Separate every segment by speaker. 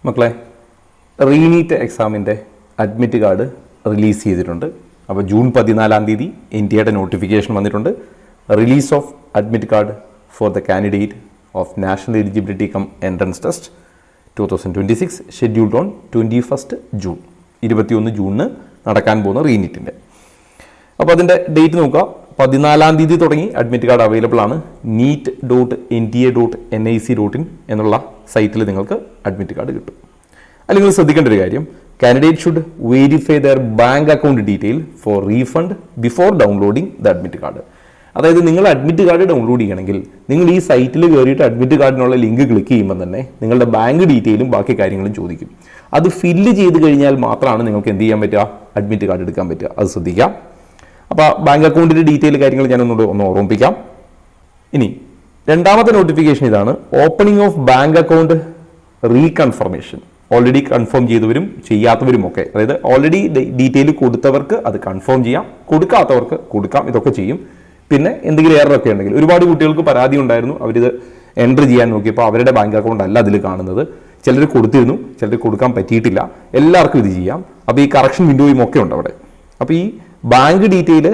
Speaker 1: മക്കളെ, റീനീറ്റ് എക്സാമിൻ്റെ admit card release ചെയ്തിട്ടുണ്ട്. അപ്പോൾ ജൂൺ 14 ഇന്ത്യയുടെ നോട്ടിഫിക്കേഷൻ വന്നിട്ടുണ്ട്. Release of admit card for the candidate of national eligibility come entrance test 2026 scheduled on 21 June 21 ജൂണിന് നടക്കാൻ പോകുന്ന റീനീറ്റിൻ്റെ. അപ്പോൾ അതിൻ്റെ ഡേറ്റ് നോക്കുക. 14 തുടങ്ങി അഡ്മിറ്റ് കാർഡ് അവൈലബിൾ ആണ്. neet.nta.nic.in എന്നുള്ള സൈറ്റിൽ നിങ്ങൾക്ക് അഡ്മിറ്റ് കാർഡ് കിട്ടും. അല്ലെങ്കിൽ ശ്രദ്ധിക്കേണ്ട ഒരു കാര്യം, candidate should verify their bank account detail for refund before downloading the admit card. അതായത് നിങ്ങൾ അഡ്മിറ്റ് കാർഡ് ഡൗൺലോഡ് ചെയ്യണമെങ്കിൽ നിങ്ങൾ ഈ സൈറ്റിൽ കയറിയിട്ട് അഡ്മിറ്റ് കാർഡിനുള്ള ലിങ്ക് ക്ലിക്ക് ചെയ്യുമ്പോൾ തന്നെ നിങ്ങളുടെ ബാങ്ക് ഡീറ്റെയിലും ബാക്കി കാര്യങ്ങളും ചോദിക്കും. അത് ഫില്ല് ചെയ്ത് കഴിഞ്ഞാൽ മാത്രമാണ് നിങ്ങൾക്ക് എന്ത് ചെയ്യാൻ പറ്റുക, അഡ്മിറ്റ് കാർഡ് എടുക്കാൻ പറ്റുക. അത് ശ്രദ്ധിക്കാം. അപ്പോൾ ബാങ്ക് അക്കൗണ്ടിൻ്റെ ഡീറ്റെയിൽ കാര്യങ്ങൾ ഒന്ന് ഓർമ്മിപ്പിക്കാം. ഇനി രണ്ടാമത്തെ നോട്ടിഫിക്കേഷൻ ഇതാണ്, opening of bank account reconfirmation. Already confirm ചെയ്തവരും ചെയ്യാത്തവരും ഒക്കെ, അതായത് ഓൾറെഡി ഡീറ്റെയിൽ കൊടുത്തവർക്ക് അത് കൺഫേം ചെയ്യാം, കൊടുക്കാത്തവർക്ക് കൊടുക്കാം. ഇതൊക്കെ ചെയ്യും. പിന്നെ എന്തെങ്കിലും എററൊക്കെ ഉണ്ടെങ്കിൽ, ഒരുപാട് കുട്ടികൾക്ക് പരാതി ഉണ്ടായിരുന്നു, അവരിത് എൻട്രി ചെയ്യാൻ നോക്കിയപ്പോൾ അവരുടെ ബാങ്ക് അക്കൗണ്ട് അല്ല അതിൽ കാണുന്നത്. ചിലർ കൊടുത്തിരുന്നു, ചിലർ കൊടുക്കാൻ പറ്റിയിട്ടില്ല. എല്ലാവർക്കും ഇത് ചെയ്യാം. അപ്പോൾ ഈ കറക്ഷൻ വിൻഡോയും ഒക്കെ ഉണ്ട് അവിടെ. അപ്പോൾ ഈ ബാങ്ക് ഡീറ്റെയിൽ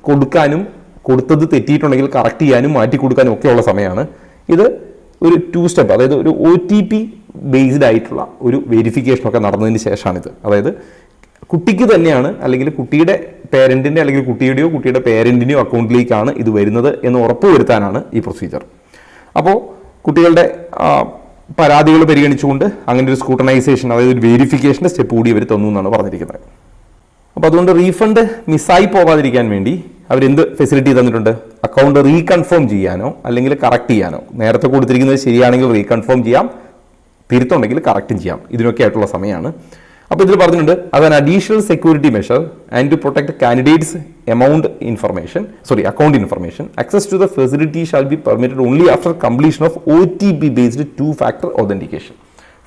Speaker 1: കൊടുക്കാനും കൊടുത്തത് തെറ്റിയിട്ടുണ്ടെങ്കിൽ കറക്റ്റ് ചെയ്യാനും മാറ്റി കൊടുക്കാനും ഒക്കെയുള്ള സമയമാണ് ഇത്. ഒരു 2 സ്റ്റെപ്പ്, അതായത് ഒരു OTP ബേസ്ഡ് ആയിട്ടുള്ള ഒരു വെരിഫിക്കേഷനൊക്കെ നടന്നതിന് ശേഷമാണിത്. അതായത് കുട്ടിക്ക് തന്നെയാണ്, അല്ലെങ്കിൽ കുട്ടിയുടെ പേരൻറ്റിൻ്റെ അല്ലെങ്കിൽ കുട്ടിയുടെ പേരൻറ്റിൻ്റെയോ അക്കൗണ്ടിലേക്കാണ് ഇത് വരുന്നത് എന്ന് ഉറപ്പ് വരുത്താനാണ് ഈ പ്രൊസീജിയർ. അപ്പോൾ കുട്ടികളുടെ പരാതികൾ പരിഗണിച്ചുകൊണ്ട് അങ്ങനെ ഒരു സ്ക്രൂട്ടനൈസേഷൻ, അതായത് ഒരു വെരിഫിക്കേഷൻ്റെ സ്റ്റെപ്പ് കൂടി അവർ തന്നു എന്നാണ് പറഞ്ഞിരിക്കുന്നത്. അപ്പോൾ അതുകൊണ്ട് റീഫണ്ട് മിസ്സായി പോകാതിരിക്കാൻ വേണ്ടി അവരെന്ത് ഫെസിലിറ്റി തന്നിട്ടുണ്ട്? അക്കൗണ്ട് റീകൺഫേം ചെയ്യാനോ അല്ലെങ്കിൽ കറക്റ്റ് ചെയ്യാനോ, നേരത്തെ കൊടുത്തിരിക്കുന്നത് ശരിയാണെങ്കിൽ റീകൺഫേം ചെയ്യാം, തിരുത്തുണ്ടെങ്കിൽ കറക്റ്റും ചെയ്യാം. ഇതിനൊക്കെ ആയിട്ടുള്ള സമയമാണ്. അപ്പോൾ ഇതിൽ പറഞ്ഞിട്ടുണ്ട്, അത് an additional security measure and to protect candidates account information, access to the facility shall be permitted only after completion of OTP based 2-factor authentication.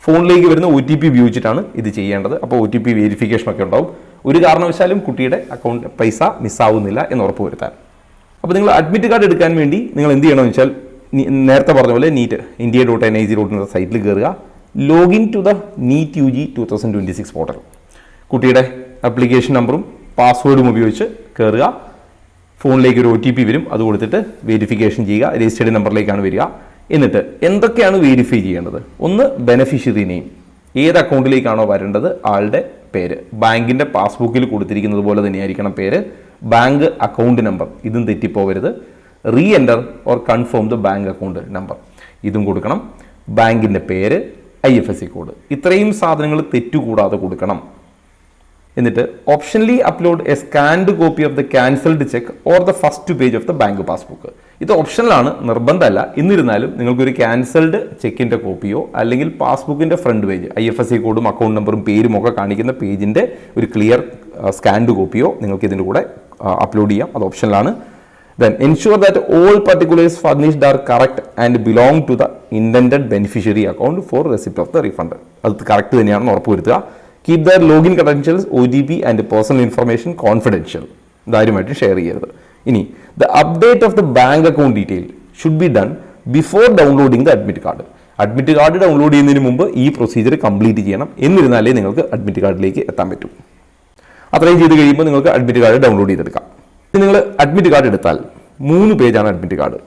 Speaker 1: ഫോണിലേക്ക് വരുന്ന OTP ഉപയോഗിച്ചിട്ടാണ് ഇത് ചെയ്യേണ്ടത്. അപ്പോൾ OTP വെരിഫിക്കേഷൻ ഒക്കെ ഉണ്ടാവും. ഒരു കാരണവശാലും കുട്ടിയുടെ അക്കൗണ്ട് പൈസ മിസ്സാവുന്നില്ല എന്ന് ഉറപ്പ് വരുത്താൻ. അപ്പോൾ നിങ്ങൾ അഡ്മിറ്റ് കാർഡ് എടുക്കാൻ വേണ്ടി നിങ്ങൾ എന്ത് ചെയ്യണമെന്ന് വെച്ചാൽ, നേരത്തെ പറഞ്ഞ പോലെ neet.nta.nic.in എന്ന സൈറ്റിൽ കയറുക. Login to the NEET UG 2026 portal. കുട്ടിയുടെ ആപ്ലിക്കേഷൻ നമ്പറും പാസ്വേഡും ഉപയോഗിച്ച് കയറുക. ഫോണിലേക്ക് ഒരു OTP വരും, അത് കൊടുത്തിട്ട് വെരിഫിക്കേഷൻ ചെയ്യുക. രജിസ്റ്റേർഡ് നമ്പറിലേക്കാണ് വരിക. എന്നിട്ട് എന്തൊക്കെയാണ് വെരിഫൈ ചെയ്യേണ്ടത്? ഒന്ന്, ബെനഫിഷ്യറി നെയിം, ഏത് അക്കൗണ്ടിലേക്കാണോ വരേണ്ടത് ആളുടെ പേര്, ബാങ്കിൻ്റെ പാസ്ബുക്കിൽ കൊടുത്തിരിക്കുന്നത് പോലെ തന്നെയായിരിക്കണം പേര്. ബാങ്ക് അക്കൗണ്ട് നമ്പർ, ഇതും തെറ്റിപ്പോകരുത്. Re enter or confirm the bank account number, ഇതും കൊടുക്കണം. ബാങ്കിൻ്റെ പേര്, IFSC കോഡ്, ഇത്രയും സാധനങ്ങൾ തെറ്റുകൂടാതെ കൊടുക്കണം. എന്നിട്ട് optionally upload a scanned copy of the cancelled cheque or the first page of the bank passbook. ഇത് ഓപ്ഷനിലാണ്, നിർബന്ധമല്ല. എന്നിരുന്നാലും നിങ്ങൾക്കൊരു ക്യാൻസൽഡ് ചെക്കിൻ്റെ കോപ്പിയോ അല്ലെങ്കിൽ പാസ്ബുക്കിൻ്റെ ഫ്രണ്ട് പേജ്, IFSC കോഡും അക്കൗണ്ട് നമ്പറും പേരും ഒക്കെ കാണിക്കുന്ന പേജിൻ്റെ ഒരു ക്ലിയർ സ്കാൻഡ് കോപ്പിയോ നിങ്ങൾക്ക് ഇതിൻ്റെ കൂടെ അപ്ലോഡ് ചെയ്യാം. അത് ഓപ്ഷനിലാണ്. Then ensure that all particulars furnished are correct and belong to the intended beneficiary account for receipt of the refund. അത് കറക്റ്റ് തന്നെയാണെന്ന് ഉറപ്പുവരുത്തുക. Keep their login credentials, OTP and personal information confidential. ഇതാരുമായിട്ട് share ചെയ്യരുത്. ഇനി the update of the bank account detail should be done before downloading the admit card. Admit card download ചെയ്യുന്നതിന് മുമ്പ് ഈ procedure complete ചെയ്യണം. എന്നിരുന്നാലേ നിങ്ങൾക്ക് അഡ്മിറ്റ് കാർഡിലേക്ക് എത്താൻ പറ്റും. അത്രയും ചെയ്ത് കഴിയുമ്പോൾ നിങ്ങൾക്ക് അഡ്മിറ്റ് കാർഡ് ഡൗൺലോഡ് ചെയ്തെടുക്കാം. നിങ്ങൾ അഡ്മിറ്റ് കാർഡ് എടുത്താൽ 3 പേജാണ് അഡ്മിറ്റ് കാർഡ്.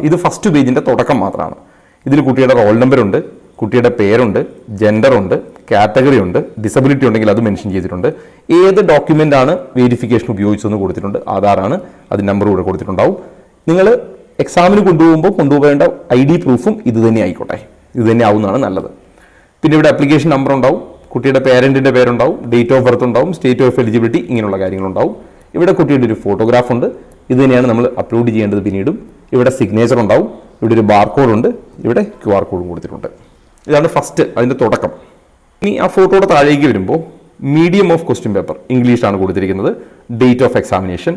Speaker 1: ഇത് ഫസ്റ്റ് പേജിൻ്റെ തുടക്കം മാത്രമാണ്. ഇതിൽ കുട്ടിയുടെ റോൾ നമ്പർ ഉണ്ട്, കുട്ടിയുടെ പേരുണ്ട്, ജെൻഡർ ഉണ്ട്, കാറ്റഗറി ഉണ്ട്, ഡിസബിലിറ്റി ഉണ്ടെങ്കിൽ അത് മെൻഷൻ ചെയ്തിട്ടുണ്ട്. ഏത് ഡോക്യുമെൻ്റ് ആണ് വെരിഫിക്കേഷൻ ഉപയോഗിച്ചതെന്ന് കൊടുത്തിട്ടുണ്ട്. ആധാറാണ്, അത് നമ്പർ കൂടെ കൊടുത്തിട്ടുണ്ടാവും. നിങ്ങൾ എക്സാമിന് കൊണ്ടുപോകേണ്ട ID പ്രൂഫും ഇത് തന്നെ ആയിക്കോട്ടെ, ഇത് തന്നെ ആവുന്നതാണ് നല്ലത്. പിന്നെ ഇവിടെ ആപ്ലിക്കേഷൻ നമ്പർ ഉണ്ടാവും, കുട്ടിയുടെ പേരൻറ്റിൻ്റെ പേരുണ്ടാവും, ഡേറ്റ് ഓഫ് ബർത്ത് ഉണ്ടാവും, സ്റ്റേറ്റ് ഓഫ് എലിജിബിലിറ്റി, ഇങ്ങനെയുള്ള കാര്യങ്ങളുണ്ടാവും. ഇവിടെ കുട്ടിയുടെ ഒരു ഫോട്ടോഗ്രാഫ് ഉണ്ട്, ഇത് തന്നെയാണ് നമ്മൾ അപ്ലോഡ് ചെയ്യേണ്ടത്. പിന്നീടും ഇവിടെ സിഗ്നേച്ചർ ഉണ്ടാവും, ഇവിടെ ഒരു ബാർകോഡ് ഉണ്ട്, ഇവിടെ QR കോഡും കൊടുത്തിട്ടുണ്ട്. ഇതാണ് ഫസ്റ്റ്, അതിൻ്റെ തുടക്കം. ഇനി ആ ഫോട്ടോയുടെ താഴേക്ക് വരുമ്പോൾ മീഡിയം ഓഫ് ക്വസ്റ്റ്യൻ പേപ്പർ ഇംഗ്ലീഷാണ് കൊടുത്തിരിക്കുന്നത്. Date of examination,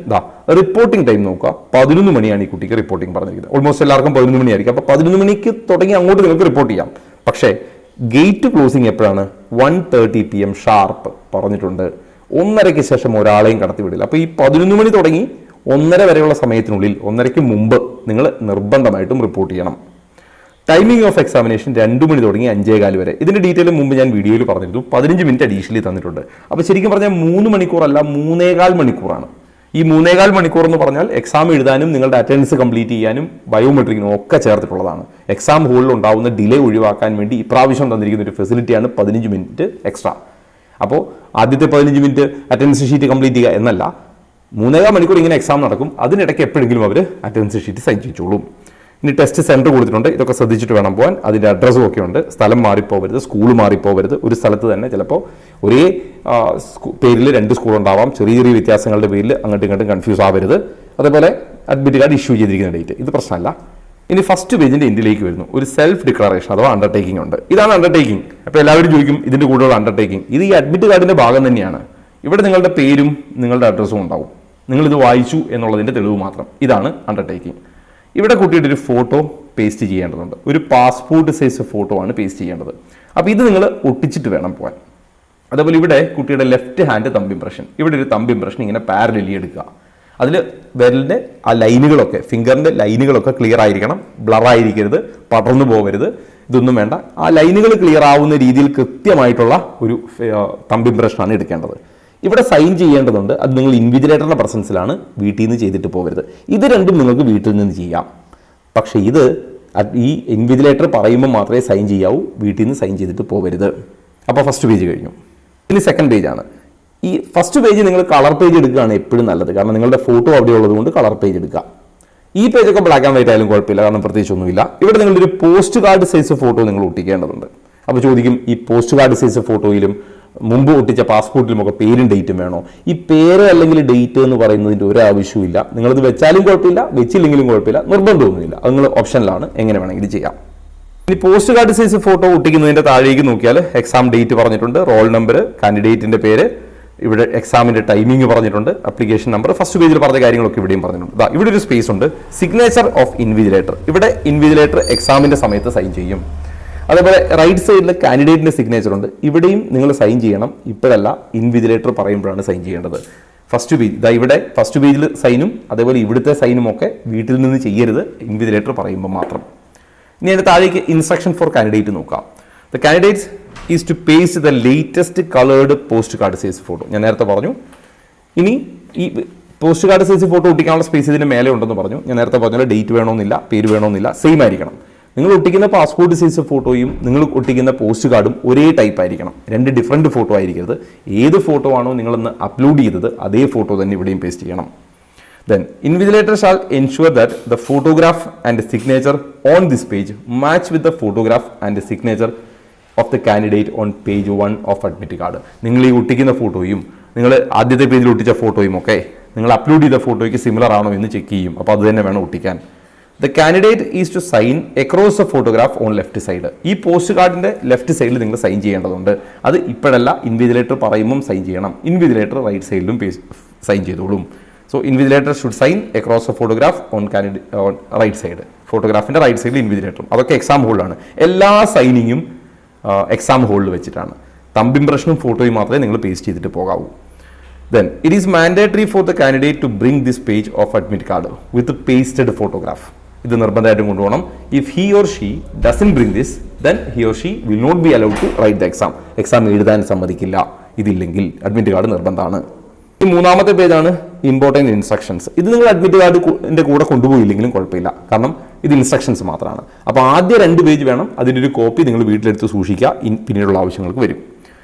Speaker 1: reporting time നോക്കുക. 11 മണിയാണ് ഈ കുട്ടിക്ക് റിപ്പോർട്ടിംഗ് പറഞ്ഞിരിക്കുന്നത്. ഓൾമോസ്റ്റ് എല്ലാവർക്കും 11 മണിയായിരിക്കും. അപ്പോൾ 11 മണിക്ക് തുടങ്ങി അങ്ങോട്ട് നിങ്ങൾക്ക് റിപ്പോർട്ട് ചെയ്യാം. പക്ഷേ ഗേറ്റ് ക്ലോസിംഗ് എപ്പോഴാണ്? 1:30 PM ഷാർപ്പ് പറഞ്ഞിട്ടുണ്ട്. 1:30ക്ക് ശേഷം ഒരാളെയും കടത്തിവിടില്ല. അപ്പോൾ ഈ 11 മണി തുടങ്ങി 1:30 വരെയുള്ള സമയത്തിനുള്ളിൽ, 1:30ക്ക് മുമ്പ് നിങ്ങൾ നിർബന്ധമായിട്ടും റിപ്പോർട്ട് ചെയ്യണം. ടൈമിംഗ് ഓഫ് എക്സാമിനേഷൻ 2 മണി തുടങ്ങി 5:15 വരെ. ഇതിന്റെ ഡീറ്റെയിൽ മുമ്പ് ഞാൻ വീഡിയോയിൽ പറഞ്ഞിരുന്നു. 15 മിനിറ്റ് അഡീഷണലി തന്നിട്ടുണ്ട്. അപ്പോൾ ശരിക്കും പറഞ്ഞാൽ 3 മണിക്കൂറല്ല 3.25 മണിക്കൂറാണ്. ഈ 3.25 മണിക്കൂർ എന്ന് പറഞ്ഞാൽ എക്സാം എഴുതാനും നിങ്ങളുടെ അറ്റൻഡൻസ് കംപ്ലീറ്റ് ചെയ്യാനും ബയോമെട്രിക്കിനും ഒക്കെ ചേർത്തിട്ടുള്ളതാണ്. എക്സാം ഹോളിൽ ഉണ്ടാകുന്ന ഡിലേ ഒഴിവാക്കാൻ വേണ്ടി ഇപ്രാവശ്യം തന്നിരിക്കുന്ന ഒരു ഫെസിലിറ്റിയാണ് 15 മിനിറ്റ് എക്സ്ട്രാ. അപ്പോൾ ആദ്യത്തെ 15 മിനിറ്റ് അറ്റൻഡൻസ് ഷീറ്റ് കംപ്ലീറ്റ് ചെയ്യുക എന്നല്ല, 3.25 മണിക്കൂർ ഇങ്ങനെ എക്സാം നടക്കും. അതിനിടയ്ക്ക് എപ്പോഴെങ്കിലും അവർ അറ്റൻഡൻസ് ഷീറ്റ് സൈൻ ചെയ്യിച്ചോളും. ഇനി ടെസ്റ്റ് സെൻറ്റർ കൊടുത്തിട്ടുണ്ട്. ഇതൊക്കെ ശ്രദ്ധിച്ചിട്ട് വേണം പോകാൻ. അതിൻ്റെ അഡ്രസ്സും ഒക്കെ ഉണ്ട്. സ്ഥലം മാറിപ്പോവരുത്, സ്കൂൾ മാറിപ്പോവരുത്. ഒരു സ്ഥലത്ത് തന്നെ ചിലപ്പോൾ ഒരേ പേരിൽ 2 സ്കൂൾ ഉണ്ടാവാം. ചെറിയ ചെറിയ വ്യത്യാസങ്ങളുടെ പേരിൽ അങ്ങോട്ടും ഇങ്ങോട്ടും കൺഫ്യൂസ് ആവരുത്. അതേപോലെ അഡ്മിറ്റ് കാർഡ് ഇഷ്യൂ ചെയ്തിരിക്കുന്ന ഡേറ്റ് ഇത് പ്രശ്നമല്ല. ഇനി ഫസ്റ്റ് പേജിൻ്റെ എൻഡിലേക്ക് വരുന്നു. ഒരു സെൽഫ് ഡിക്ലറേഷൻ അഥവാ അണ്ടർടേക്കിംഗ് ഉണ്ട്. ഇതാണ് അണ്ടർടേക്കിംഗ്. അപ്പോൾ എല്ലാവരും ചോദിക്കും ഇതിൻ്റെ കൂടെയുള്ള അണ്ടർടേക്കിംഗ്. ഇത് ഈ അഡ്മിറ്റ് കാർഡിൻ്റെ ഭാഗം തന്നെയാണ്. ഇവിടെ നിങ്ങളുടെ പേരും നിങ്ങളുടെ അഡ്രസ്സും ഉണ്ടാവും. നിങ്ങളിത് വായിച്ചു എന്നുള്ളതിൻ്റെ തെളിവ് മാത്രം. ഇതാണ് അണ്ടർടേക്കിംഗ്. ഇവിടെ കുട്ടിയുടെ ഒരു ഫോട്ടോ പേസ്റ്റ് ചെയ്യേണ്ടതുണ്ട്. ഒരു പാസ്പോർട്ട് സൈസ് ഫോട്ടോ ആണ് പേസ്റ്റ് ചെയ്യേണ്ടത്. അപ്പോൾ ഇത് നിങ്ങൾ ഒട്ടിച്ചിട്ട് വേണം പോകാൻ. അതേപോലെ ഇവിടെ കുട്ടിയുടെ ലെഫ്റ്റ് ഹാൻഡ് തമ്പ് ഇംപ്രഷൻ. ഇവിടെ ഒരു തമ്പ് ഇംപ്രഷൻ ഇങ്ങനെ പാരലലി എടുക്കുക. അതിൽ വിരലിൻ്റെ ആ ലൈനുകളൊക്കെ, ഫിംഗറിൻ്റെ ലൈനുകളൊക്കെ ക്ലിയർ ആയിരിക്കണം. ബ്ലർ ആയിരിക്കരുത്, പടർന്നു പോകരുത്, ഇതൊന്നും വേണ്ട. ആ ലൈനുകൾ ക്ലിയർ ആവുന്ന രീതിയിൽ കൃത്യമായിട്ടുള്ള ഒരു തമ്പ് ഇംപ്രഷനാണ് എടുക്കേണ്ടത്. ഇവിടെ സൈൻ ചെയ്യേണ്ടതുണ്ട്. അത് നിങ്ങൾ ഇൻവിജിലേറ്ററിൻ്റെ പ്രസൻസിലാണ്, വീട്ടിൽ നിന്ന് ചെയ്തിട്ട് പോകരുത്. ഇത് രണ്ടും നിങ്ങൾക്ക് വീട്ടിൽ നിന്ന് ചെയ്യാം. പക്ഷേ ഇത് ഈ ഇൻവിജിലേറ്റർ പറയുമ്പോൾ മാത്രമേ സൈൻ ചെയ്യാവൂ, വീട്ടിൽ നിന്ന് സൈൻ ചെയ്തിട്ട് പോകരുത്. അപ്പോൾ ഫസ്റ്റ് പേജ് കഴിഞ്ഞു. ഇനി സെക്കൻഡ് പേജാണ്. ഈ ഫസ്റ്റ് പേജ് നിങ്ങൾ കളർ പേജ് എടുക്കുകയാണ് എപ്പോഴും നല്ലത്. കാരണം നിങ്ങളുടെ ഫോട്ടോ അവിടെ ഉള്ളതുകൊണ്ട് കളർ പേജ് എടുക്കുക. ഈ പേജൊക്കെ ബ്ലാക്ക് ആൻഡ് വൈറ്റ് ആയാലും കുഴപ്പമില്ല, കാരണം പ്രത്യേകിച്ചൊന്നുമില്ല. ഇവിടെ നിങ്ങളൊരു പോസ്റ്റ് കാർഡ് സൈസ് ഫോട്ടോ നിങ്ങൾ ഒട്ടിക്കേണ്ടതുണ്ട്. അപ്പോൾ ചോദിക്കും, ഈ പോസ്റ്റ് കാർഡ് സൈസ് ഫോട്ടോയിലും മുമ്പ് ഒട്ടിച്ച പാസ്പോർട്ടിലുമൊക്കെ പേരും ഡേറ്റും വേണോ? ഈ പേര് അല്ലെങ്കിൽ ഡേറ്റ് എന്ന് പറയുന്നതിൻ്റെ ഒരു ആവശ്യമില്ല. നിങ്ങളിത് വെച്ചാലും കുഴപ്പമില്ല, വെച്ചില്ലെങ്കിലും കുഴപ്പമില്ല, നിർബന്ധമൊന്നുമില്ല. അത് നിങ്ങൾ ഓപ്ഷനിലാണ്, എങ്ങനെ വേണമെങ്കിലും ചെയ്യാം. ഇനി പോസ്റ്റ് കാർഡ് സൈസ് ഫോട്ടോ ഒട്ടിക്കുന്നതിൻ്റെ താഴേക്ക് നോക്കിയാൽ എക്സാം ഡേറ്റ് പറഞ്ഞിട്ടുണ്ട്, റോൾ നമ്പർ, കാൻഡിഡേറ്റിൻ്റെ പേര്, ഇവിടെ എക്സാമിൻ്റെ ടൈമിംഗ് പറഞ്ഞിട്ടുണ്ട്, അപ്ലിക്കേഷൻ നമ്പർ. ഫസ്റ്റ് പേജിൽ പറഞ്ഞ കാര്യങ്ങളൊക്കെ ഇവിടെയും പറഞ്ഞിട്ടുണ്ട്. ഇവിടെ ഒരു സ്പേസ് ഉണ്ട്, സിഗ്നേച്ചർ ഓഫ് ഇൻവിജിലേറ്റർ. ഇവിടെ ഇൻവിജിലേറ്റർ എക്സാമിൻ്റെ സമയത്ത് സൈൻ ചെയ്യും. അതേപോലെ റൈറ്റ് സൈഡിൽ കാൻഡിഡേറ്റിൻ്റെ സിഗ്നേച്ചർ ഉണ്ട്. ഇവിടെയും നിങ്ങൾ സൈൻ ചെയ്യണം. ഇപ്പോഴല്ല, ഇൻവിജിലേറ്റർ പറയുമ്പോഴാണ് സൈൻ ചെയ്യേണ്ടത്. ഫസ്റ്റ് പേജ് ഇവിടെ ഫസ്റ്റ് പേജിൽ സൈനും അതേപോലെ ഇവിടുത്തെ സൈനും ഒക്കെ വീട്ടിൽ നിന്ന് ചെയ്യരുത്, ഇൻവിജിലേറ്റർ പറയുമ്പോൾ മാത്രം. ഇനി അതിൻ്റെ താഴേക്ക് ഇൻസ്ട്രക്ഷൻ ഫോർ കാൻഡിഡേറ്റ് നോക്കാം. The candidates is to paste the latest coloured post card size photo. ഞാൻ നേരത്തെ പറഞ്ഞു. ഇനി ഈ പോസ്റ്റ് കാർഡ് സൈസ് ഫോട്ടോ ഒട്ടിക്കാനുള്ള സ്പേസ് ഇതിന് മേലെ ഉണ്ടെന്ന് പറഞ്ഞു. ഞാൻ നേരത്തെ പറഞ്ഞാൽ ഡേറ്റ് വേണമെന്നില്ല, പേര് വേണമെന്നില്ല, സെയിം ആയിരിക്കണം. നിങ്ങൾ ഒട്ടിക്കുന്ന പാസ്പോർട്ട് സൈസ് ഫോട്ടോയും നിങ്ങൾ ഒട്ടിക്കുന്ന പോസ്റ്റ് കാർഡും ഒരേ ടൈപ്പ് ആയിരിക്കണം. 2 ഡിഫറൻറ്റ് ഫോട്ടോ ആയിരിക്കരുത്. ഏത് ഫോട്ടോ ആണോ നിങ്ങളൊന്ന് അപ്ലോഡ് ചെയ്തത് അതേ ഫോട്ടോ തന്നെ ഇവിടെയും പേസ്റ്റ് ചെയ്യണം. Then invigilator shall ensure that the photograph and signature on this page match with the photograph and signature of the candidate on page 1 of admit card. നിങ്ങൾ ഈ ഒട്ടിക്കുന്ന ഫോട്ടോയും നിങ്ങൾ ആദ്യത്തെ പേജിൽ ഒട്ടിച്ച ഫോട്ടോയും ഒക്കെ നിങ്ങൾ അപ്ലോഡ് ചെയ്ത ഫോട്ടോയ്ക്ക് സിമിലർ ആണോ എന്ന് ചെക്ക് ചെയ്യും. അപ്പോൾ അത് തന്നെ വേണം ഒട്ടിക്കാൻ. The candidate is to sign across the photograph on left side. ഈ പോസ്റ്റ് കാർഡിൻ്റെ ലെഫ്റ്റ് സൈഡിൽ നിങ്ങൾ സൈൻ ചെയ്യേണ്ടതുണ്ട്. അത് ഇപ്പോഴല്ല, ഇൻവിജിലേറ്റർ പറയുമ്പം സൈൻ ചെയ്യണം. ഇൻവിജിലേറ്റർ റൈറ്റ് സൈഡിലും സൈൻ ചെയ്തോളും. So invigilator should sign across the photograph on right side. ഫോട്ടോഗ്രാഫിൻ്റെ റൈറ്റ് സൈഡിൽ ഇൻവിജിലേറ്ററും. അതൊക്കെ എക്സാം ഹോളിലാണ്. എല്ലാ സൈനിങ്ങും എക്സാം ഹോളിൽ വെച്ചിട്ടാണ്. തമ്പ് ഇംപ്രഷനും ഫോട്ടോയും മാത്രമേ നിങ്ങൾ പേസ്റ്റ് ചെയ്തിട്ട് പോകാവൂ. Then it is mandatory for the candidate to bring this page of admit card with the pasted photograph. ഇത് നിർബന്ധമായിട്ടും കൊണ്ടുപോകണം. If he or she doesn't bring this, then he or she will not be allowed to write the exam. Exam എഴുതാൻ സമ്മതിക്കില്ല ഇതില്ലെങ്കിൽ. Admit card നിർബന്ധമാണ്. ഈ മൂന്നാമത്തെ പേജാണ് important instructions. ഇത് നിങ്ങൾ അഡ്മിറ്റ് കാർഡിൻ്റെ കൂടെ കൊണ്ടുപോയില്ലെങ്കിലും കുഴപ്പമില്ല, കാരണം ഇത് ഇൻസ്ട്രക്ഷൻസ് മാത്രമാണ്. അപ്പോൾ ആദ്യ 2 പേജ് വേണം. അതിൻ്റെ ഒരു കോപ്പി നിങ്ങൾ വീട്ടിലെടുത്ത് സൂക്ഷിക്കുക, പിന്നീടുള്ള ആവശ്യങ്ങൾക്ക് വരും.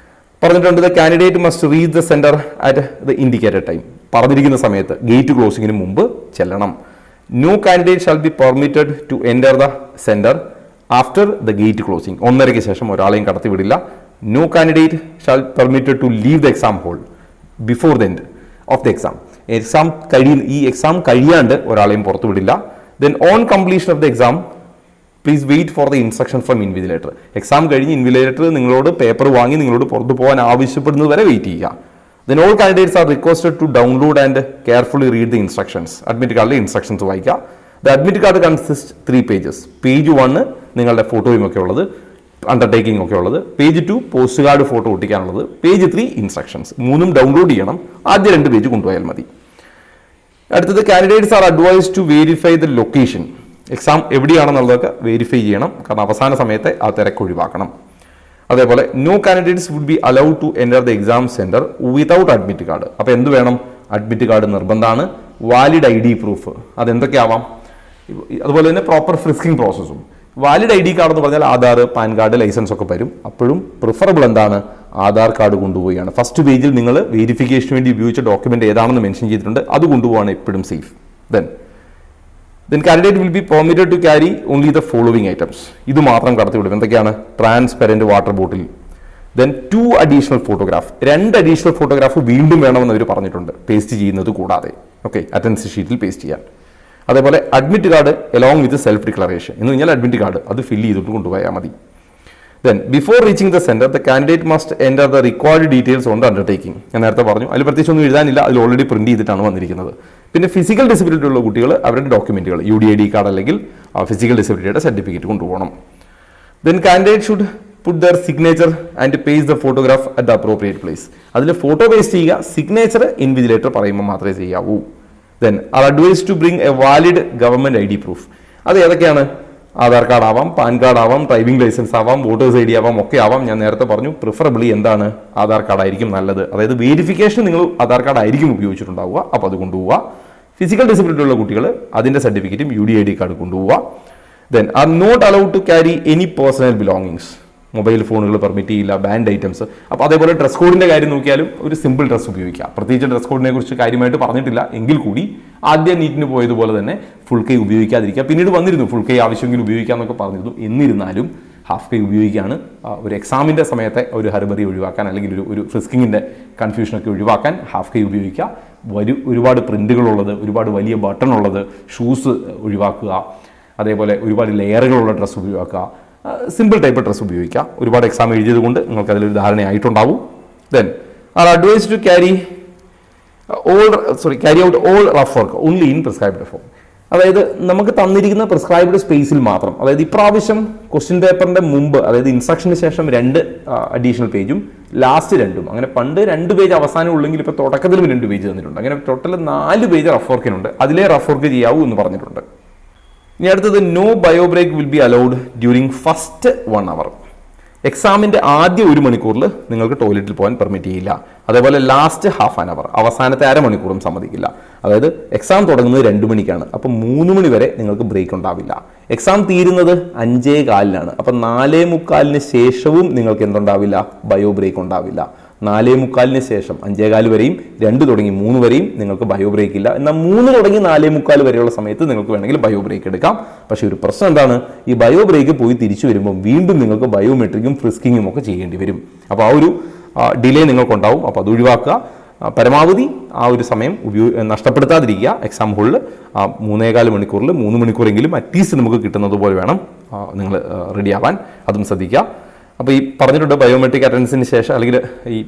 Speaker 1: പറഞ്ഞിട്ടുണ്ട്, the candidate must reach the centre at the indicated time. പറഞ്ഞിരിക്കുന്ന സമയത്ത് ഗേറ്റ് ക്ലോസിങ്ങിന് മുമ്പ് ചെല്ലണം. No candidate shall be permitted to enter the centre after the gate closing. 1:30 ശേഷം ഒരാളെയും കടത്തിവിടില്ല. No candidate shall permitted to leave the exam hall before the end of the exam. ഈ exam കഴിയാണ്ട് ഒരാളെയും പുറത്തു വിടില്ല. Then on completion of the exam please wait for the instruction from invigilator. Exam കഴിഞ്ഞ് invigilator നിങ്ങളോട് paper വാങ്ങി നിങ്ങളോട് പുറത്തു പോകാൻ ആവശ്യപ്പെടുന്നത് വരെ വെയിറ്റ് ചെയ്യുക. Then all candidates are requested to download and carefully read the instructions. Admit കാർഡിലെ ഇൻസ്ട്രക്ഷൻസ് വായിക്കുക. The admit card consist 3 pages. Page 1 നിങ്ങളുടെ ഫോട്ടോയും ഒക്കെ ഉള്ളത്, അണ്ടർടേക്കിംഗ് ഒക്കെ ഉള്ളത്. പേജ് 2 പോസ്റ്റ് കാർഡ് ഫോട്ടോ ഒട്ടിക്കാനുള്ളത്. Page 3 instructions. 3 ഡൗൺലോഡ് ചെയ്യണം. ആദ്യ 2 പേജ് കൊണ്ടുപോയാൽ മതി. അടുത്തത് candidates are advised to verify the location. Exam എവിടെയാണെന്നുള്ളതൊക്കെ വെരിഫൈ ചെയ്യണം, കാരണം അവസാന സമയത്തെ ആ തിരക്ക് ഒഴിവാക്കണം. അതേപോലെ no candidates would be allowed to enter the exam centre without admit card. അപ്പോൾ എന്ത് വേണം? അഡ്മിറ്റ് കാർഡ് നിർബന്ധമാണ്. വാലിഡ് ID പ്രൂഫ്, അതെന്തൊക്കെയാവാം? അതുപോലെ തന്നെ പ്രോപ്പർ ഫ്രിസ്കിംഗ് പ്രോസസ്സും. വാലിഡ് ID കാർഡ് എന്ന് പറഞ്ഞാൽ ആധാർ, പാൻ കാർഡ്, ലൈസൻസ് ഒക്കെ വരും. അപ്പോഴും പ്രിഫറബിൾ എന്താണ്? ആധാർ കാർഡ് കൊണ്ടുപോവുകയാണ്. ഫസ്റ്റ് പേജിൽ നിങ്ങൾ വെരിഫിക്കേഷന് വേണ്ടി ഉപയോഗിച്ച ഡോക്യുമെന്റ് ഏതാണെന്ന് മെൻഷൻ ചെയ്തിട്ടുണ്ട്, അത് കൊണ്ടുപോവാണ് എപ്പോഴും safe. Then candidate will be permitted to carry only the following items. ഇത് മാത്രം കടത്തിവിടും. എന്തൊക്കെയാണ്? Transparent water bottle, then 2 additional photograph, 2 additional photograph വീണ്ടും വേണമെന്ന് അവർ പറഞ്ഞിട്ടുണ്ട്, പേസ്റ്റ് ചെയ്യുന്നത് കൂടാതെ. ഓക്കെ, അറ്റൻഡൻസ് ഷീറ്റിൽ പേസ്റ്റ് ചെയ്യാൻ. അതേപോലെ admit card along with self declaration എന്ന് പറഞ്ഞാൽ അഡ്മിറ്റ് കാർഡ് അത് ഫില്ല് ചെയ്തിട്ട് കൊണ്ടുപോയാൽ മതി. Then before reaching the center, the candidate must enter the required details on the undertaking. ഞാൻ നേരത്തെ പറഞ്ഞു, അതിൽ പ്രത്യേകിച്ച് ഒന്നും എഴുതാനില്ല, അതിൽ ഓൾറെഡി പ്രിന്റ് ചെയ്തിട്ടാണ് വന്നിരിക്കുന്നത്. പിന്നെ ഫിസിക്കൽ ഡിസബിലിറ്റി ഉള്ള കുട്ടികൾ അവരുടെ ഡോക്യുമെന്റുകൾ UDID കാർഡ് അല്ലെങ്കിൽ ഫിസിക്കൽ ഡിസബിലിറ്റിയുടെ സർട്ടിഫിക്കറ്റ് കൊണ്ടുപോകണം. Then candidate should put their signature and paste the photograph at the appropriate place. അതിൽ ഫോട്ടോ പേസ്റ്റ് ചെയ്യുക, സിഗ്നേച്ചർ ഇൻവിജിലേറ്റർ പറയുമ്പോൾ മാത്രമേ ചെയ്യാവൂ. Then are advised to bring a valid government ID proof. അത് ഏതൊക്കെയാണ്? Aadhaar card ആവാം, pan card ആവാം, driving licence ആവാം, വോട്ടേഴ്സ് ID ആവാം, ഒക്കെ ആവാം. ഞാൻ നേരത്തെ പറഞ്ഞു പ്രിഫറബിളി എന്താണ്? ആധാർ കാർഡ് ആയിരിക്കും നല്ലത്. അതായത് വെരിഫിക്കേഷൻ നിങ്ങൾ ആധാർ കാർഡ് ആയിരിക്കും ഉപയോഗിച്ചിട്ടുണ്ടാവുക, അപ്പോൾ അത് കൊണ്ടുപോവുക. ഫിസിക്കൽ ഡിസബിലിറ്റി ഉള്ള കുട്ടികൾ അതിൻ്റെ സർട്ടിഫിക്കറ്റും UDID കാർഡ് കൊണ്ടുപോവുക. Then are not allowed to carry any personal belongings. Mobile ഫോണുകൾ പെർമിറ്റ് ചെയ്യില്ല, ബാൻഡ് ഐറ്റംസ്. അപ്പോൾ അതേപോലെ ഡ്രസ് കോഡിൻ്റെ കാര്യം നോക്കിയാലും ഒരു സിമ്പിൾ ഡ്രസ് ഉപയോഗിക്കുക. പ്രത്യേകിച്ച് ഡ്രസ് കോഡിനെ കുറിച്ച് കാര്യമായിട്ട് പറഞ്ഞിട്ടില്ല എങ്കിൽ കൂടി ആദ്യം നീറ്റിന് പോയതുപോലെ തന്നെ ഫുൾ കൈ ഉപയോഗിക്കാതിരിക്കുക. പിന്നീട് വന്നിരുന്നു ഫുൾ കൈ ആവശ്യമെങ്കിൽ ഉപയോഗിക്കാമെന്നൊക്കെ പറഞ്ഞിരുന്നു. എന്നിരുന്നാലും ഹാഫ് കൈ ഉപയോഗിക്കുകയാണ്. ഒരു എക്സാമിൻ്റെ സമയത്തെ ഒരു ഹർബറി ഒഴിവാക്കാൻ അല്ലെങ്കിൽ ഒരു ഫ്രിസ്കിങ്ങിൻ്റെ കൺഫ്യൂഷനൊക്കെ ഒഴിവാക്കാൻ ഹാഫ് കൈ ഉപയോഗിക്കുക. ഒരുപാട് പ്രിന്റുകളുള്ളത്, ഒരുപാട് വലിയ ബട്ടൺ ഉള്ളത് ഷൂസ് ഒഴിവാക്കുക. അതേപോലെ ഒരുപാട് ലെയറുകളുള്ള ഡ്രസ്സ് ഒഴിവാക്കുക. സിമ്പിൾ ടൈപ്പ് ഡ്രസ്സ് ഉപയോഗിക്കുക. ഒരുപാട് എക്സാം എഴുതിയത് കൊണ്ട് നിങ്ങൾക്ക് അതിലൊരു ധാരണയായിട്ടുണ്ടാവും. Then are advise to carry out all rough work only in prescribed form. അതായത് നമുക്ക് തന്നിരിക്കുന്ന പ്രിസ്ക്രൈബ്ഡ് സ്പേസിൽ മാത്രം. അതായത് ഇപ്രാവശ്യം ക്വസ്റ്റ്യൻ പേപ്പറിന്റെ മുമ്പ്, അതായത് ഇൻസ്ട്രക്ഷന് ശേഷം 2 അഡീഷണൽ പേജും ലാസ്റ്റ് 2. അങ്ങനെ പണ്ട് 2 പേജ് അവസാനം ഉള്ളെങ്കിൽ ഇപ്പോൾ തുടക്കത്തിലും 2 പേജ് തന്നിട്ടുണ്ട്. അങ്ങനെ ടോട്ടൽ 4 പേജ് റഫ് വർക്കിനുണ്ട്. അതിലേ റഫ് വർക്ക് ചെയ്യാവൂ എന്ന് പറഞ്ഞിട്ടുണ്ട്. ഇനി അടുത്തത് no bio break will be allowed during first 1 hour. എക്സാമിൻ്റെ ആദ്യ 1 മണിക്കൂറിൽ നിങ്ങൾക്ക് ടോയ്ലറ്റിൽ പോകാൻ പെർമിറ്റ് ചെയ്യില്ല. അതേപോലെ ലാസ്റ്റ് ഹാഫ് ആൻ അവർ, അവസാനത്തെ അരമണിക്കൂറും സമ്മതിക്കില്ല. അതായത് എക്സാം തുടങ്ങുന്നത് 2 മണിക്കാണ്. അപ്പം 3 മണി വരെ നിങ്ങൾക്ക് ബ്രേക്ക് ഉണ്ടാവില്ല. എക്സാം തീരുന്നത് 5:15 അപ്പം 4:45 ശേഷവും നിങ്ങൾക്ക് എന്തുണ്ടാവില്ല? ബയോ ബ്രേക്ക് ഉണ്ടാവില്ല. 4:45 ശേഷം 5:15 വരെയും 2 തുടങ്ങി 3 വരെയും നിങ്ങൾക്ക് ബയോ ബ്രേക്ക് ഇല്ല. എന്നാൽ 3 തുടങ്ങി 4:45 വരെയുള്ള സമയത്ത് നിങ്ങൾക്ക് വേണമെങ്കിൽ ബയോ ബ്രേക്ക് എടുക്കാം. പക്ഷേ ഒരു പ്രശ്നം എന്താണ്? ഈ ബയോ ബ്രേക്ക് പോയി തിരിച്ചു വരുമ്പോൾ വീണ്ടും നിങ്ങൾക്ക് ബയോമെട്രിക്കും ഫ്രിസ്കിങ്ങും ഒക്കെ ചെയ്യേണ്ടി വരും. അപ്പോൾ ആ ഒരു ഡിലേ നിങ്ങൾക്കുണ്ടാവും. അപ്പോൾ അത് ഒഴിവാക്കുക. പരമാവധി ആ ഒരു സമയം നഷ്ടപ്പെടുത്താതിരിക്കുക. എക്സാം ഹോളിൽ 3.25 മണിക്കൂറിൽ 3 മണിക്കൂറെങ്കിലും അറ്റ്ലീസ്റ്റ് നമുക്ക് കിട്ടുന്നത് പോലെ വേണം നിങ്ങൾ റെഡിയാവാൻ. അതും ശ്രദ്ധിക്കുക. അപ്പോൾ ഈ പറഞ്ഞിട്ടുണ്ട് ബയോമെട്രിക് അറ്റൻഡൻസിന് ശേഷം അല്ലെങ്കിൽ ഈ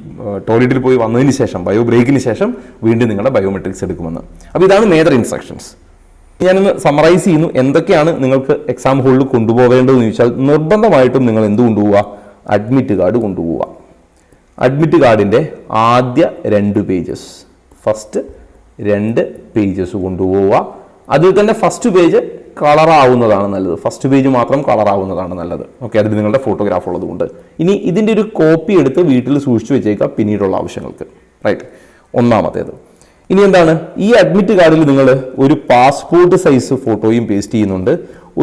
Speaker 1: ടോയ്ലറ്റിൽ പോയി വന്നതിന് ശേഷം ബയോ ബ്രേക്കിന് ശേഷം വീണ്ടും നിങ്ങളുടെ ബയോമെട്രിക്സ് എടുക്കുമെന്ന്. അപ്പോൾ ഇതാണ് മേജർ ഇൻസ്ട്രക്ഷൻസ്. ഞാനൊന്ന് സമ്മറൈസ് ചെയ്യുന്നു. എന്തൊക്കെയാണ് നിങ്ങൾക്ക് എക്സാം ഹോളിൽ കൊണ്ടുപോകേണ്ടതെന്ന് ചോദിച്ചാൽ നിർബന്ധമായിട്ടും നിങ്ങൾ എന്ത് കൊണ്ടുപോവുക? അഡ്മിറ്റ് കാർഡ് കൊണ്ടുപോവുക. അഡ്മിറ്റ് കാർഡിൻ്റെ ആദ്യ 2 പേജസ്, ഫസ്റ്റ് 2 പേജസ് കൊണ്ടുപോവുക. അതിൽ തന്നെ ഫസ്റ്റ് പേജ് കളറാവുന്നതാണ് നല്ലത്. ഫസ്റ്റ് പേജ് മാത്രം കളറാവുന്നതാണ് നല്ലത്. ഓക്കെ, അതിൽ നിങ്ങളുടെ ഫോട്ടോഗ്രാഫ് ഉള്ളതുകൊണ്ട്. ഇനി ഇതിൻ്റെ ഒരു കോപ്പി എടുത്ത് വീട്ടിൽ സൂക്ഷിച്ചു വെച്ചേക്കാം പിന്നീടുള്ള ആവശ്യങ്ങൾക്ക്. റൈറ്റ്, ഒന്നാമത്തേത്. ഇനി എന്താണ്? ഈ അഡ്മിറ്റ് കാർഡിൽ നിങ്ങൾ ഒരു പാസ്പോർട്ട് സൈസ് ഫോട്ടോയും പേസ്റ്റ് ചെയ്യുന്നുണ്ട്,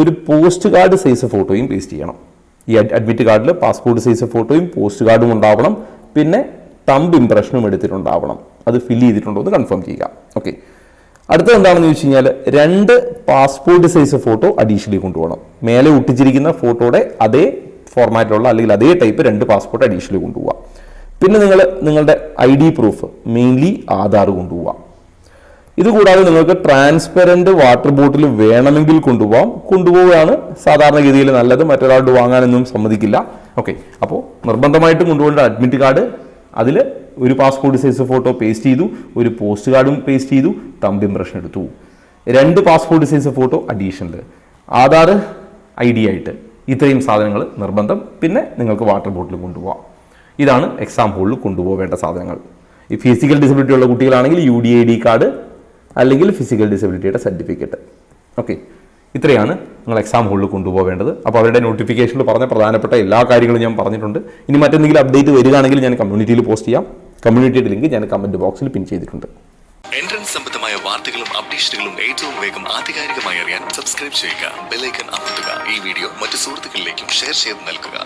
Speaker 1: ഒരു പോസ്റ്റ് കാർഡ് സൈസ് ഫോട്ടോയും പേസ്റ്റ് ചെയ്യണം. ഈ അഡ്മിറ്റ് കാർഡിൽ പാസ്പോർട്ട് സൈസ് ഫോട്ടോയും പോസ്റ്റ് കാർഡും ഉണ്ടാവണം. പിന്നെ തമ്പ് ഇംപ്രഷനും എടുത്തിട്ടുണ്ടാവണം. അത് ഫില്ല് ചെയ്തിട്ടുണ്ടോ എന്ന് കൺഫേം ചെയ്യുക. ഓക്കെ, അടുത്തത് എന്താണെന്ന് ചോദിച്ചു കഴിഞ്ഞാൽ 2 പാസ്പോർട്ട് സൈസ് ഫോട്ടോ അഡീഷണലി കൊണ്ടുപോകണം. മേലെ ഒട്ടിച്ചിരിക്കുന്ന ഫോട്ടോയുടെ അതേ ഫോർമാറ്റിലുള്ള അല്ലെങ്കിൽ അതേ ടൈപ്പ് 2 പാസ്പോർട്ട് അഡീഷണലി കൊണ്ടുപോവുക. പിന്നെ നിങ്ങളുടെ ID പ്രൂഫ്, മെയിൻലി ആധാർ കൊണ്ടുപോവുക. ഇതുകൂടാതെ നിങ്ങൾക്ക് ട്രാൻസ്പെറൻറ്റ് വാട്ടർ ബോട്ടിൽ വേണമെങ്കിൽ കൊണ്ടുപോവുകയാണ് സാധാരണഗതിയിൽ നല്ലത്. മറ്റൊരാളോട് വാങ്ങാനൊന്നും സമ്മതിക്കില്ല. ഓക്കെ, അപ്പോൾ നിർബന്ധമായിട്ടും കൊണ്ടുപോകേണ്ട അഡ്മിറ്റ് കാർഡ്, അതിൽ ഒരു പാസ്പോർട്ട് സൈസ് ഫോട്ടോ പേസ്റ്റ് ചെയ്തു, ഒരു പോസ്റ്റ് കാർഡും പേസ്റ്റ് ചെയ്തു, തമ്പ് ഇംപ്രഷൻ എടുത്തു. 2 passport size photo additional, Aadhaar ID ആയിട്ട്, ഇത്രയും സാധനങ്ങൾ നിർബന്ധം. പിന്നെ നിങ്ങൾക്ക് വാട്ടർ ബോട്ടിൽ കൊണ്ടുപോകാം. ഇതാണ് എക്സാം ഹോളിൽ കൊണ്ടുപോകേണ്ട സാധനങ്ങൾ. ഈ ഫിസിക്കൽ ഡിസബിലിറ്റി ഉള്ള കുട്ടികളാണെങ്കിൽ UDID കാർഡ് അല്ലെങ്കിൽ ഫിസിക്കൽ ഡിസബിലിറ്റിയുടെ സർട്ടിഫിക്കറ്റ്. ഓക്കെ, ഇത്രയാണ് നിങ്ങൾ എക്സാം ഹോളിൽ കൊണ്ടുപോകേണ്ടത്. അപ്പോൾ അവരുടെ നോട്ടിഫിക്കേഷനിൽ പറഞ്ഞ പ്രധാനപ്പെട്ട എല്ലാ കാര്യങ്ങളും ഞാൻ പറഞ്ഞിട്ടുണ്ട്. ഇനി മറ്റെന്തെങ്കിലും അപ്ഡേറ്റ് വരികയാണെങ്കിൽ ഞാൻ കമ്മ്യൂണിറ്റിയിൽ പോസ്റ്റ് ചെയ്യാം. കമ്മ്യൂണിറ്റിയുടെ ലിങ്ക് ഞാൻ കമൻറ്റ് ബോക്സിൽ പിൻ ചെയ്തിട്ടുണ്ട്.
Speaker 2: എൻട്രൻസ് സംബന്ധമായ വാർത്തകളും അപ്ഡേഷനുകളും ഏറ്റവും വേഗം ആധികാരികമായി അറിയാൻ സബ്സ്ക്രൈബ് ചെയ്യുക, ബെൽ ഐക്കൺ അമർത്തുക. ഈ വീഡിയോ മറ്റു സുഹൃത്തുക്കളിലേക്കും ഷെയർ ചെയ്ത് നൽകുക.